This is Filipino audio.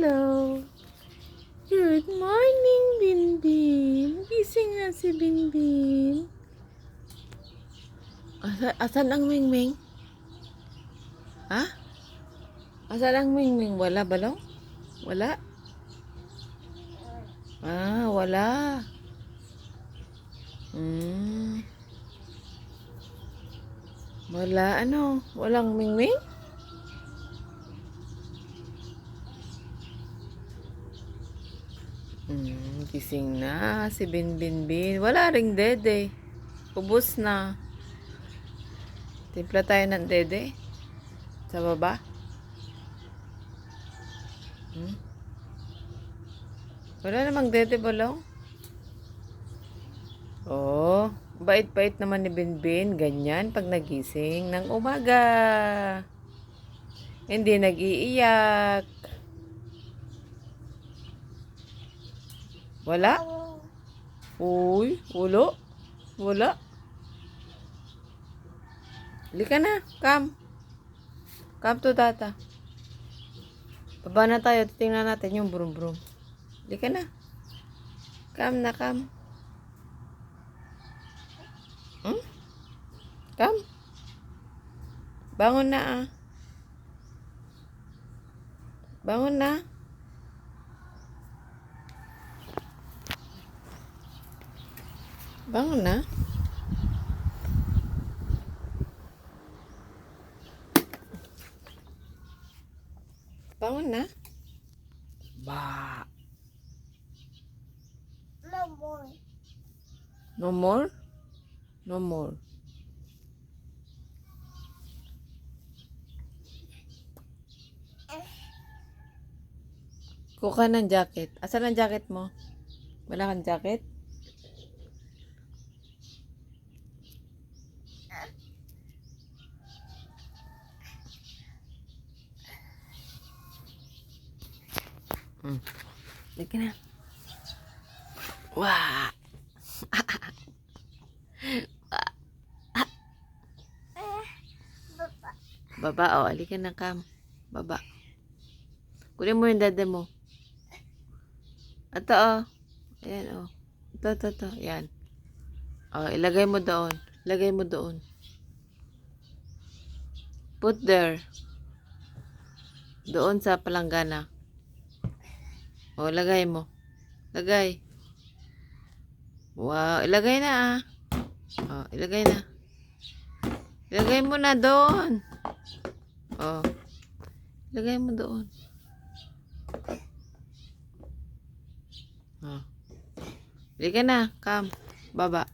Hello. Good morning, Binbin. Gising na si Binbin. Asan ang Mingming? Ha? Asan ang Mingming? Wala balong? Wala? Wala. Wala ano? Walang Mingming? Gising na si Binbin. Wala ring dede. Ubus na. Timpla tayo ng dede. Sa baba. Wala namang dede balong. Oh, bait-bait naman ni Binbin. Ganyan pag nagising ng umaga. Hindi nag-iiyak. Wala? Uy, ulo. Wala. Halika na, come. Come to tata. Baba na tayo, titingnan natin yung brum-brum. Halika na. Come na, come. Come. Bangon na Bangon na. Bangon na. Bangon na. Ba. No more. No more? No more. Kuha ng jacket. Asan ang jacket mo? Wala kang jacket? Halika na. Wah! Baba, halika na, kam. Baba. Kunin mo yung dada mo. Ito, Ayan, Ito. Ayan. Ilagay mo doon. Ilagay mo doon. Put there. Doon sa palanggana. Lagay mo. Lagay. Wow, ilagay na ilagay na. Ilagay mo na doon. Ilagay mo doon. Halika na, come. Baba.